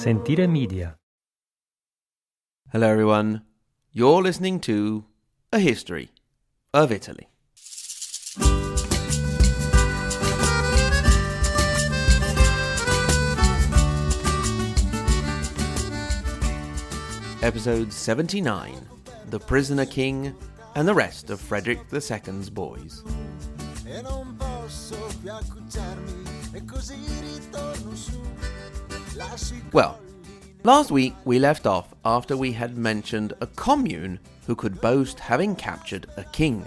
Sentire Media. Hello everyone, you're listening to A History of Italy. Episode 79, The Prisoner King and the Rest of Frederick II's Boys. Well, last week we left off after we had mentioned a commune who could boast having captured a king.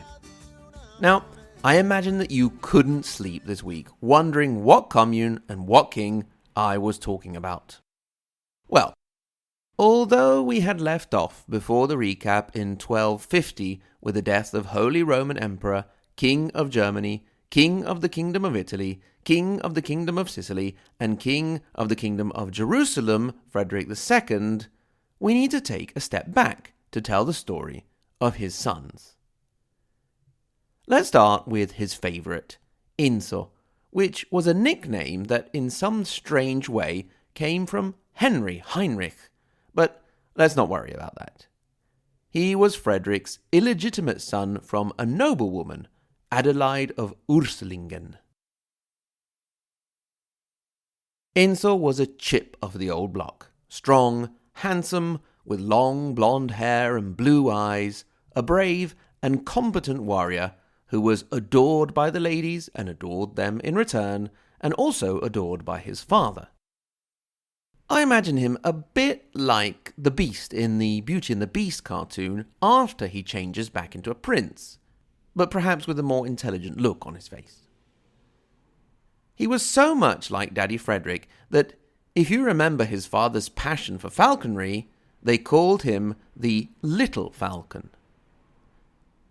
Now, I imagine that you couldn't sleep this week wondering what commune and what king I was talking about. Well, although we had left off before the recap in 1250 with the death of Holy Roman Emperor, King of Germany, King of the Kingdom of Italy, King of the Kingdom of Sicily, and King of the Kingdom of Jerusalem, Frederick II, we need to take a step back to tell the story of his sons. Let's start with his favourite, Enzo, which was a nickname that in some strange way came from Henry Heinrich, but let's not worry about that. He was Frederick's illegitimate son from a noblewoman, Adelaide of Urslingen. Enzo was a chip of the old block, strong, handsome, with long blonde hair and blue eyes, a brave and competent warrior who was adored by the ladies and adored them in return, and also adored by his father. I imagine him a bit like the Beast in the Beauty and the Beast cartoon after he changes back into a prince, but perhaps with a more intelligent look on his face. He was so much like Daddy Frederick that, if you remember his father's passion for falconry, they called him the Little Falcon.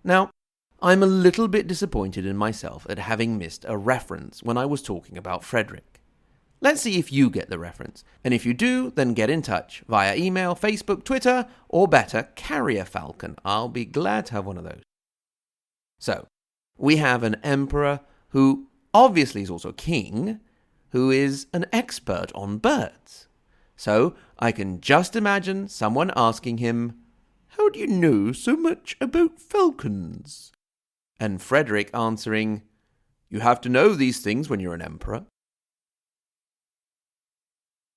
Now, I'm a little bit disappointed in myself at having missed a reference when I was talking about Frederick. Let's see if you get the reference, and if you do, then get in touch via email, Facebook, Twitter, or better, Carrier Falcon. I'll be glad to have one of those. So, we have an emperor who obviously is also king, who is an expert on birds. So, I can just imagine someone asking him, "How do you know so much about falcons?" And Frederick answering, "You have to know these things when you're an emperor."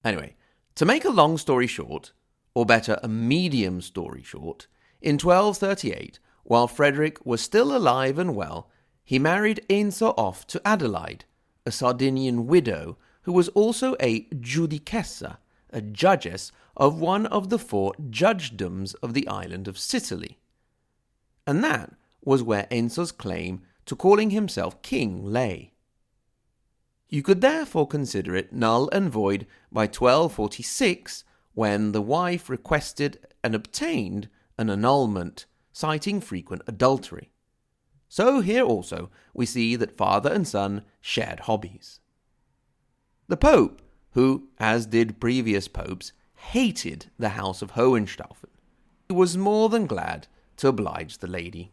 Anyway, to make a long story short, or better, a medium story short, in 1238, while Frederick was still alive and well, he married Enzo off to Adelaide, a Sardinian widow who was also a giudicessa, a judgess of one of the 4 judgedoms of the island of Sicily. And that was where Enzo's claim to calling himself king lay. You could therefore consider it null and void by 1246, when the wife requested and obtained an annulment, citing frequent adultery. So here also we see that father and son shared hobbies. The Pope, who, as did previous popes, hated the House of Hohenstaufen, was more than glad to oblige the lady.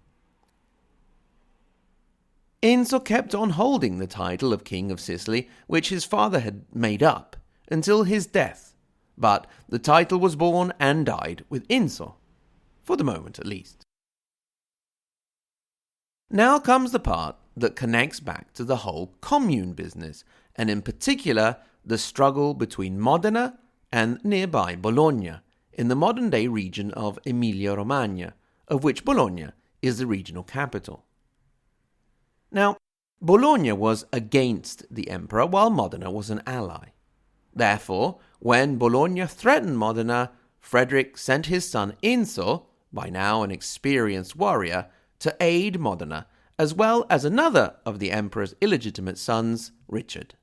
Enzo kept on holding the title of King of Sicily, which his father had made up, until his death, but the title was born and died with Enzo, for the moment at least. Now comes the part that connects back to the whole commune business, and in particular the struggle between Modena and nearby Bologna, in the modern-day region of Emilia-Romagna, of which Bologna is the regional capital. Now, Bologna was against the emperor, while Modena was an ally. Therefore, when Bologna threatened Modena, Frederick sent his son Enzo, by now an experienced warrior, to aid Modena, as well as another of the emperor's illegitimate sons, Richard.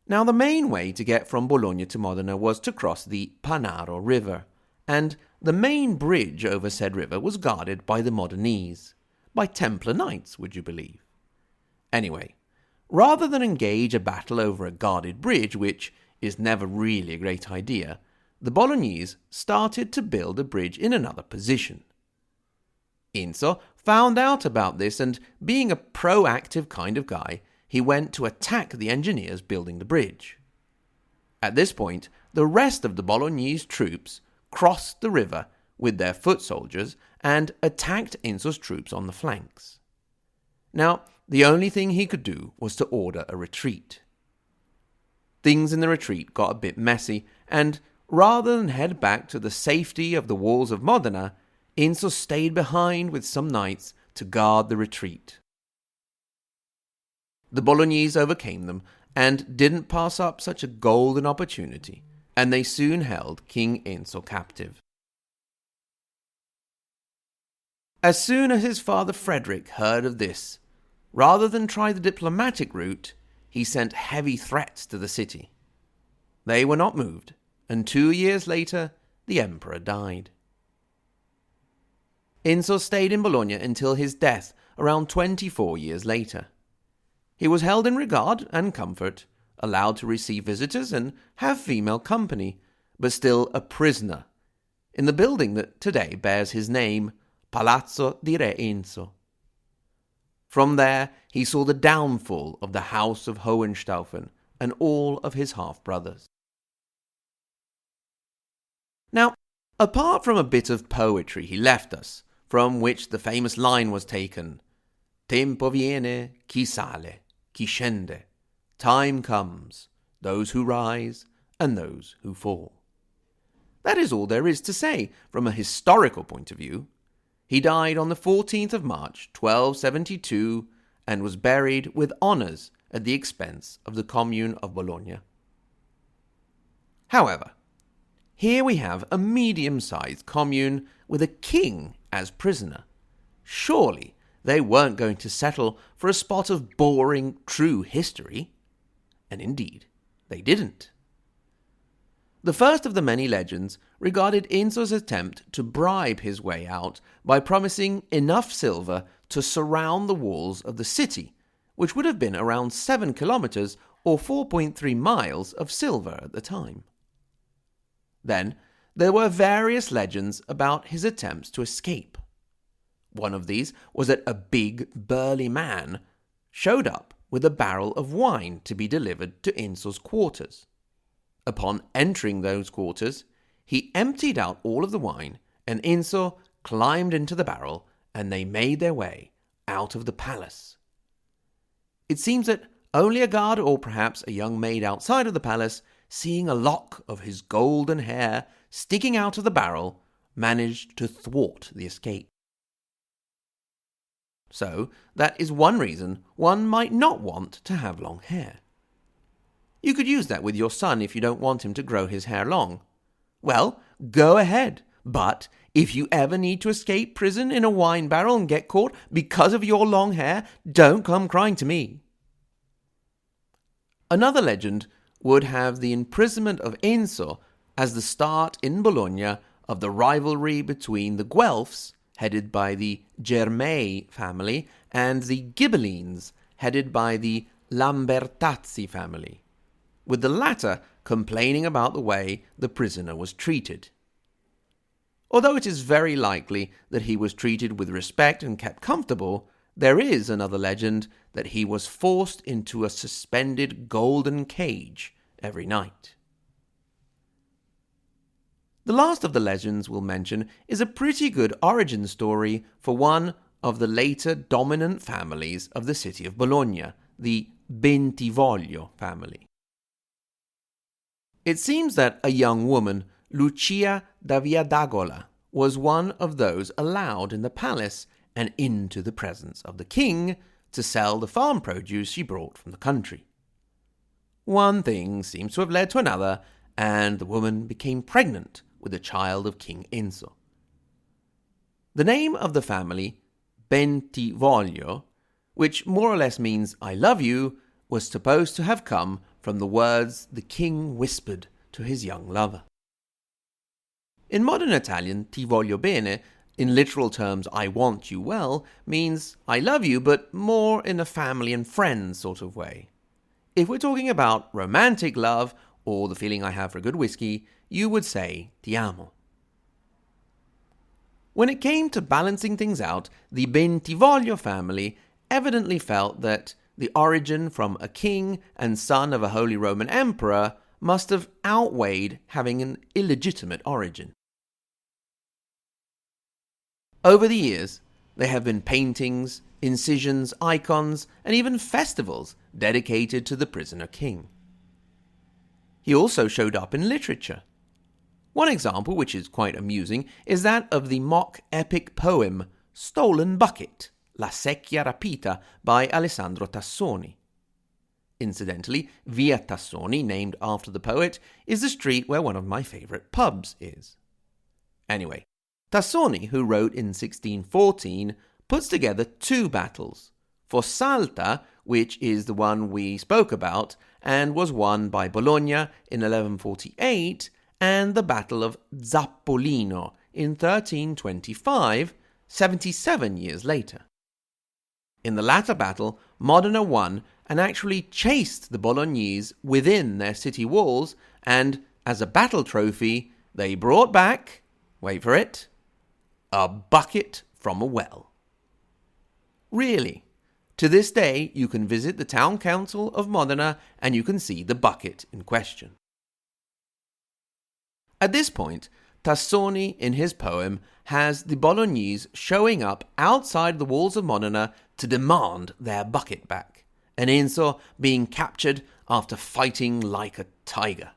Now, the main way to get from Bologna to Modena was to cross the Panaro River, and the main bridge over said river was guarded by the Modenese, by Templar knights, would you believe? Anyway, rather than engage a battle over a guarded bridge, which is never really a great idea, the Bolognese started to build a bridge in another position. Enzo found out about this, and being a proactive kind of guy, he went to attack the engineers building the bridge. At this point, the rest of the Bolognese troops crossed the river with their foot soldiers and attacked Enzo's troops on the flanks. Now, the only thing he could do was to order a retreat. Things in the retreat got a bit messy, and rather than head back to the safety of the walls of Modena, Enzo stayed behind with some knights to guard the retreat. The Bolognese overcame them and didn't pass up such a golden opportunity, and they soon held King Enzo captive. As soon as his father Frederick heard of this, rather than try the diplomatic route, he sent heavy threats to the city. They were not moved, and 2 years later, the emperor died. Enzo stayed in Bologna until his death around 24 years later. He was held in regard and comfort, allowed to receive visitors and have female company, but still a prisoner, in the building that today bears his name, Palazzo di Re Enzo. From there, he saw the downfall of the House of Hohenstaufen and all of his half-brothers. Now, apart from a bit of poetry he left us, from which the famous line was taken, Tempo viene, chi sale, chi scende. Time comes, those who rise and those who fall. That is all there is to say from a historical point of view. He died on the 14th of March, 1272, and was buried with honours at the expense of the Commune of Bologna. However, here we have a medium-sized commune with a king as prisoner. Surely they weren't going to settle for a spot of boring true history. And indeed, they didn't. The first of the many legends regarded Enzo's attempt to bribe his way out by promising enough silver to surround the walls of the city, which would have been around 7 kilometers or 4.3 miles of silver at the time. Then, there were various legends about his attempts to escape. One of these was that a big, burly man showed up with a barrel of wine to be delivered to Enzo's quarters. Upon entering those quarters, he emptied out all of the wine, and Enzo climbed into the barrel, and they made their way out of the palace. It seems that only a guard, or perhaps a young maid outside of the palace, seeing a lock of his golden hair sticking out of the barrel, managed to thwart the escape. So, that is one reason one might not want to have long hair. You could use that with your son if you don't want him to grow his hair long. Well, go ahead, but if you ever need to escape prison in a wine barrel and get caught because of your long hair, don't come crying to me. Another legend would have the imprisonment of Enzo as the start in Bologna of the rivalry between the Guelphs, headed by the Germei family, and the Ghibellines, headed by the Lambertazzi family, with the latter complaining about the way the prisoner was treated. Although it is very likely that he was treated with respect and kept comfortable, there is another legend that he was forced into a suspended golden cage every night. The last of the legends we'll mention is a pretty good origin story for one of the later dominant families of the city of Bologna, the Bentivoglio family. It seems that a young woman, Lucia da Via d'Agola, was one of those allowed in the palace and into the presence of the king to sell the farm produce she brought from the country. One thing seems to have led to another, and the woman became pregnant with a child of King Enzo. The name of the family, Bentivoglio, which more or less means I love you, was supposed to have come from the words the king whispered to his young lover. In modern Italian, ti voglio bene, in literal terms I want you well, means I love you, but more in a family and friends sort of way. If we're talking about romantic love, or the feeling I have for a good whiskey, you would say ti amo. When it came to balancing things out, the Bentivoglio family evidently felt that the origin from a king and son of a Holy Roman Emperor must have outweighed having an illegitimate origin. Over the years, there have been paintings, incisions, icons, and even festivals dedicated to the prisoner king. He also showed up in literature. One example, which is quite amusing, is that of the mock epic poem Stolen Bucket, La Secchia Rapita by Alessandro Tassoni. Incidentally, Via Tassoni, named after the poet, is the street where one of my favourite pubs is. Anyway, Tassoni, who wrote in 1614, puts together two battles. For Salta, which is the one we spoke about, and was won by Bologna in 1148, and the Battle of Zappolino in 1325, 77 years later. In the latter battle, Modena won and actually chased the Bolognese within their city walls, and as a battle trophy, they brought back, wait for it, a bucket from a well. Really, to this day you can visit the town council of Modena and you can see the bucket in question. At this point, Tassoni, in his poem, has the Bolognese showing up outside the walls of Modena to demand their bucket back, and Enzo being captured after fighting like a tiger.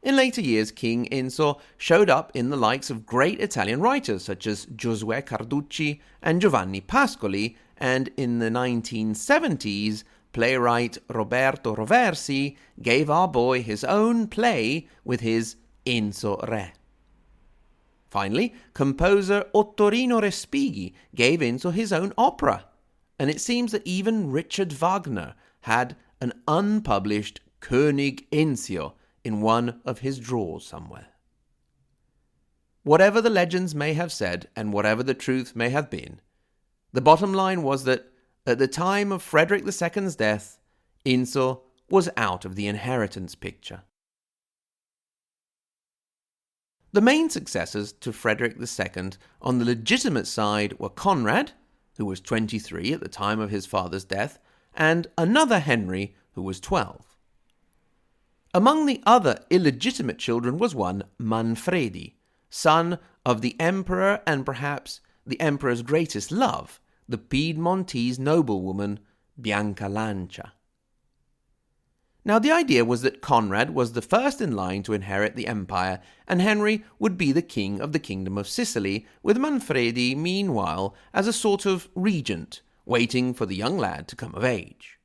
In later years, King Enzo showed up in the likes of great Italian writers such as Giosuè Carducci and Giovanni Pascoli, and in the 1970s, playwright Roberto Roversi gave our boy his own play with his Enzo Re. Finally, composer Ottorino Respighi gave Enzo his own opera, and it seems that even Richard Wagner had an unpublished König Enzio in one of his drawers somewhere. Whatever the legends may have said, and whatever the truth may have been, the bottom line was that at the time of Frederick II's death, Enzo was out of the inheritance picture. The main successors to Frederick II on the legitimate side were Conrad, who was 23 at the time of his father's death, and another Henry, who was 12. Among the other illegitimate children was one Manfredi, son of the emperor and perhaps the emperor's greatest love, the Piedmontese noblewoman Bianca Lancia. Now, the idea was that Conrad was the first in line to inherit the empire, and Henry would be the king of the Kingdom of Sicily, with Manfredi, meanwhile, as a sort of regent, waiting for the young lad to come of age.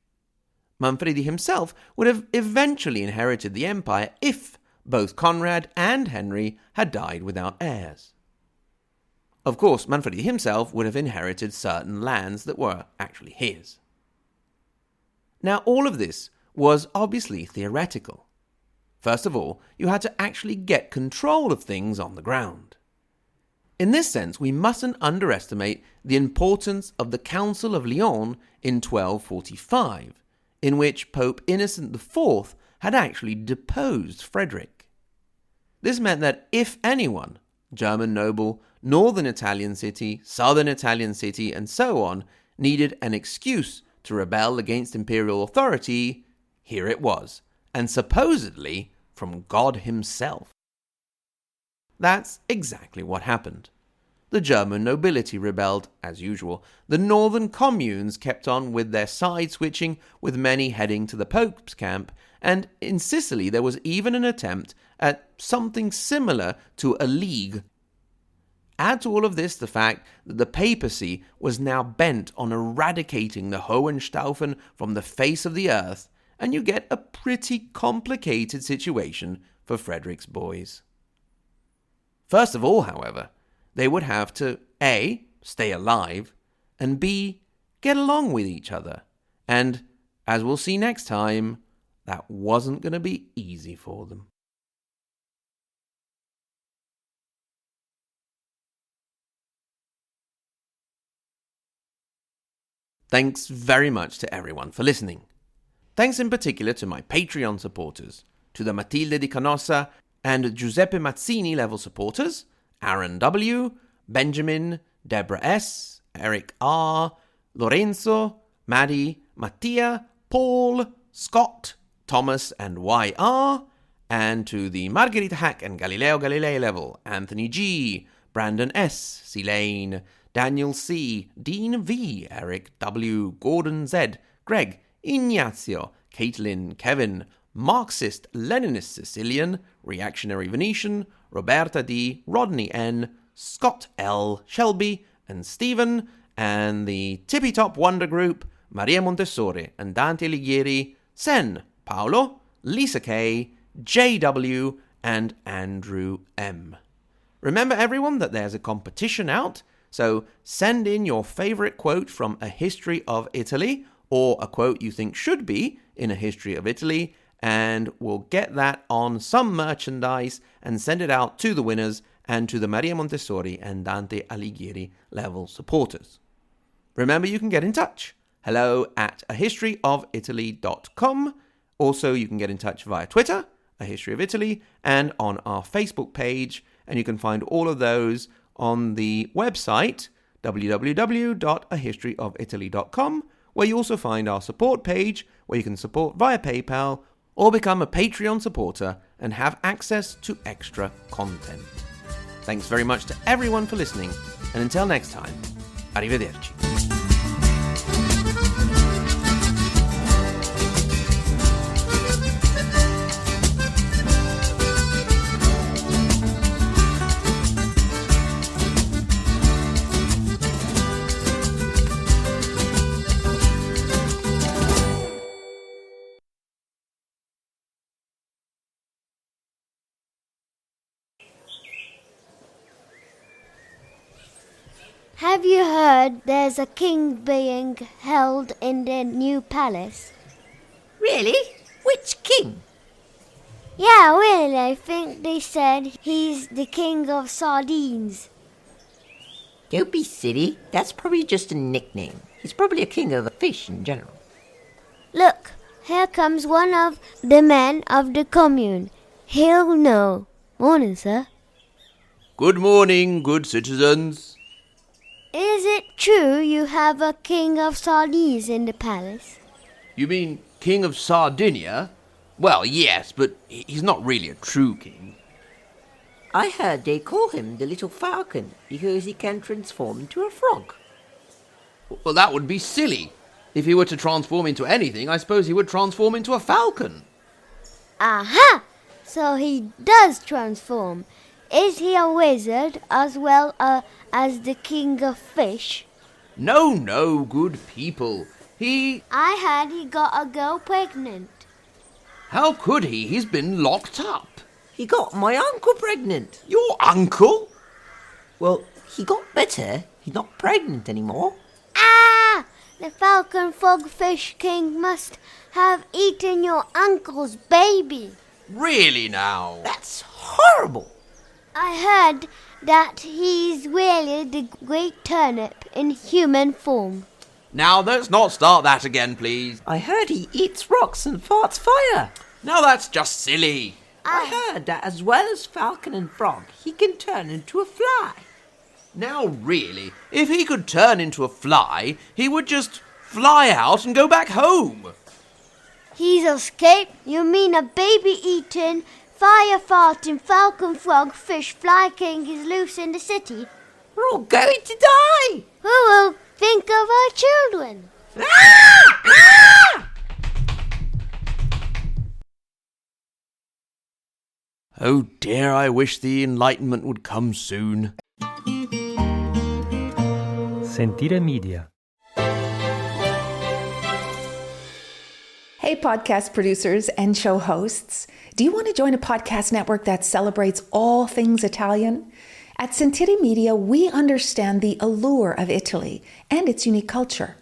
Manfredi himself would have eventually inherited the empire if both Conrad and Henry had died without heirs. Of course, Manfredi himself would have inherited certain lands that were actually his. Now, all of this was obviously theoretical. First of all, you had to actually get control of things on the ground. In this sense, we mustn't underestimate the importance of the Council of Lyon in 1245, in which Pope Innocent IV had actually deposed Frederick. This meant that if anyone, German noble, northern Italian city, southern Italian city, and so on, needed an excuse to rebel against imperial authority, here it was, and supposedly from God himself. That's exactly what happened. The German nobility rebelled, as usual. The northern communes kept on with their side-switching, with many heading to the Pope's camp, and in Sicily there was even an attempt at something similar to a league. Add to all of this the fact that the papacy was now bent on eradicating the Hohenstaufen from the face of the earth, and you get a pretty complicated situation for Frederick's boys. First of all, however, they would have to A, stay alive, and B, get along with each other. And, as we'll see next time, that wasn't going to be easy for them. Thanks very much to everyone for listening. Thanks in particular to my Patreon supporters, to the Matilde di Canossa and Giuseppe Mazzini level supporters, Aaron W., Benjamin, Deborah S., Eric R., Lorenzo, Maddie, Mattia, Paul, Scott, Thomas and YR, and to the Margherita Hack and Galileo Galilei level, Anthony G, Brandon S, Celane, Daniel C, Dean V, Eric W, Gordon Z, Greg, Ignazio, Caitlin, Kevin, Marxist, Leninist Sicilian, Reactionary Venetian, Roberta D, Rodney N, Scott L, Shelby, and Stephen, and the Tippy Top Wonder Group, Maria Montessori and Dante Alighieri, Sen, Paolo, Lisa K, JW, and Andrew M. Remember, everyone, that there's a competition out, so send in your favourite quote from A History of Italy, or a quote you think should be in A History of Italy, and we'll get that on some merchandise and send it out to the winners and to the Maria Montessori and Dante Alighieri level supporters. Remember, you can get in touch. hello@ahistoryofitaly.com. Also, you can get in touch via Twitter, A History of Italy, and on our Facebook page, and you can find all of those on the website www.ahistoryofitaly.com, where you also find our support page, where you can support via PayPal or become a Patreon supporter and have access to extra content. Thanks very much to everyone for listening, and until next time, arrivederci. Have you heard there's a king being held in the new palace? Really? Which king? Yeah, really, I think they said he's the king of sardines. Don't be silly. That's probably just a nickname. He's probably a king of the fish in general. Look, here comes one of the men of the commune. He'll know. Morning, sir. Good morning, good citizens. Is it true you have a king of sardines in the palace? You mean King of Sardinia? Well, yes, but he's not really a true king. I heard they call him the little falcon because he can transform into a frog. Well, that would be silly. If he were to transform into anything, I suppose he would transform into a falcon. Aha! So he does transform. Is he a wizard as well as the king of fish? No, good people. I heard he got a girl pregnant. How could he? He's been locked up. He got my uncle pregnant. Your uncle? Well, he got better. He's not pregnant anymore. Ah! The falcon frog fish king must have eaten your uncle's baby. Really now? That's horrible. I heard that he's really the great turnip in human form. Now, let's not start that again, please. I heard he eats rocks and farts fire. Now that's just silly. I heard that as well as falcon and frog, he can turn into a fly. Now really, if he could turn into a fly, he would just fly out and go back home. He's escaped? You mean a baby-eating, fire-farting falcon frog fish fly king is loose in the city? We're all going to die. Who will think of our children? Oh dear, I wish the Enlightenment would come soon. Sentire Media. Hey, podcast producers and show hosts. Do you want to join a podcast network that celebrates all things Italian? At Sentire Media, we understand the allure of Italy and its unique culture.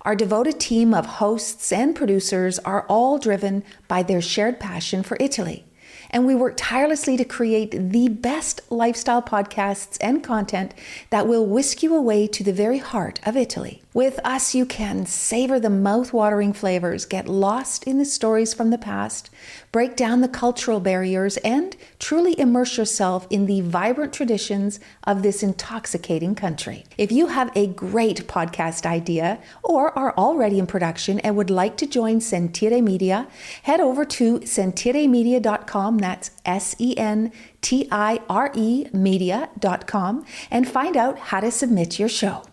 Our devoted team of hosts and producers are all driven by their shared passion for Italy. and we work tirelessly to create the best lifestyle podcasts and content that will whisk you away to the very heart of Italy. With us, you can savor the mouth-watering flavors, get lost in the stories from the past, break down the cultural barriers, and truly immerse yourself in the vibrant traditions of this intoxicating country. If you have a great podcast idea or are already in production and would like to join Sentire Media, head over to sentiremedia.com, that's SENTIRE media.com, and find out how to submit your show.